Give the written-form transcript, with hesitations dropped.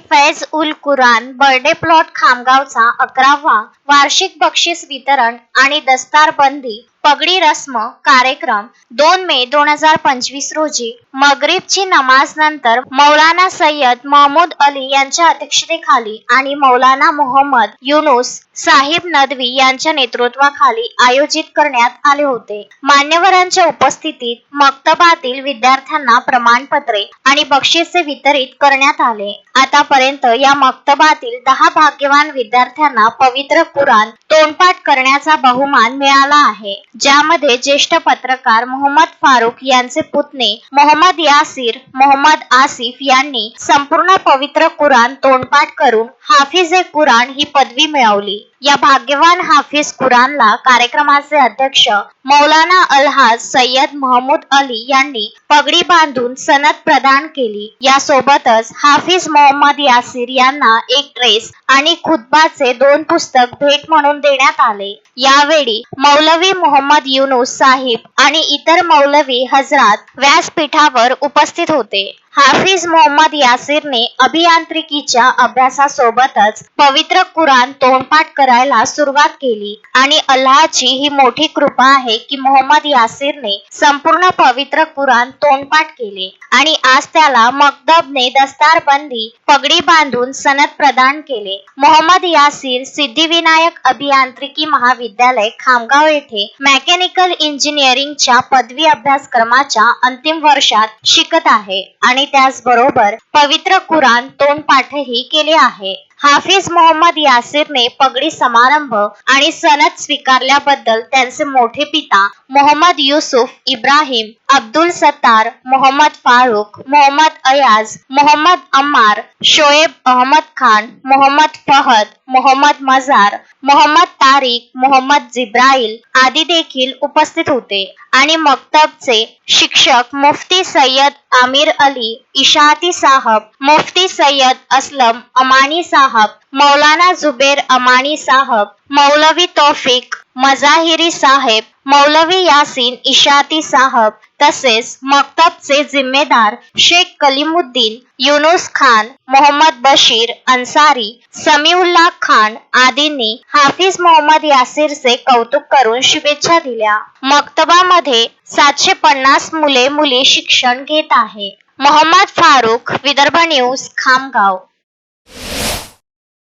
फैज उल Quran Barde plot खामगावचा 11वा वार्षिक बक्षीस वितरण आणि दस्तारबंदी पगडी रस्म कार्यक्रम 2 मे 2025 रोजी मगरिबची नमाज नंतर मौलाना सय्यद महमूद अली यांच्या अध्यक्षतेखाली आणि मौलाना मोहम्मद युनुस साहिब नदवी यांच्या नेतृत्वाखाली आयोजित करण्यात आले होते. मान्यवरांच्या उपस्थितीत मक्तबातील विद्यार्थ्यांना प्रमाणपत्रे आणि बक्षिसे वितरित करण्यात आले. आतापर्यंत या मक्तबातील 10 भाग्यवान विद्यार्थ्यांना पवित्र कुराण तोंडपाठ करण्याचा बहुमान मिळाला आहे, ज्यामध्ये ज्येष्ठ पत्रकार मोहम्मद फारूक यांचे पुतणे मोहम्मद यासिर मोहम्मद आसिफ यांनी संपूर्ण पवित्र कुराण तोंडपाठ करून हाफिज ए कुराण ही पदवी मिळवली. या भाग्यवान हाफिज कुराणला कार्यक्रमाचे अध्यक्ष मौलाना अलहाज सय्यद महमूद अली यांनी पगडी बांधून सनद प्रदान केली. यासोबतच हाफिज मोहम्मद यासिर यांना एक ड्रेस आणि खुतबाचे 2 पुस्तक भेट म्हणून देण्यात आले. यावेळी मौलवी मोहम्मद युनुस साहिब आणि इतर मौलवी हजरात व्यासपीठावर उपस्थित होते. हाफिज मोहम्मद यासिरने अभियांत्रिकीच्या अभ्यासासोबतच पवित्र कुराण तोंडपाठ करायला सुरुवात केली आणि अल्लाहची ही मोठी कृपा आहे की मोहम्मद यासिरने संपूर्ण पवित्र कुराण तोंडपाठ केले आणि आज त्याला मक्तबने दस्तारबंदी पगडी बांधून सनद प्रदान केले. मोहम्मद यासिर सिद्धिविनायक अभियांत्रिकी महाविद्यालय खामगाव येथे मेकॅनिकल इंजिनिअरिंगच्या पदवी अभ्यासक्रमाच्या अंतिम वर्षात शिकत आहे आणि त्याचबरोबर पवित्र कुराण तोंडपाठही केले आहे. हाफिज मोहम्मद यासिरने पगडी समारंभ आणि सनद स्वीकारल्याबद्दल त्यांचे मोठे पिता मोहम्मद युसुफ इब्राहिम अब्दुल सत्तार मोहम्मद फारूक मोहम्मद अयाज मोहम्मद अम्मार शोएब अहमद खान मोहम्मद फहद मोहम्मद मजार मोहम्मद तारिक मोहम्मद जिब्राईल आदी देखील उपस्थित होते आणि मक्तबचे शिक्षक मुफ्ती सय्यद आमिर अली इशाती साहब मुफ्ती सय्यद असलम अमानी साहब मौलाना जुबेर अमानी साहब मौलवी तौफिक मजाहिरी साहेब मौलवी यासीन इशाती साहब तसेच मक्तबचे जिम्मेदार शेख कलीमुद्दीन युनुस खान मोहम्मद बशीर अन्सारी समीउल्लाह खान आदींनी हाफिज मोहम्मद यासिरचे कौतुक करून शुभेच्छा दिल्या. मक्तबामध्ये 750 मुले मुली शिक्षण घेत आहे. मोहम्मद फारूक, विदर्भ न्यूज, खामगाव.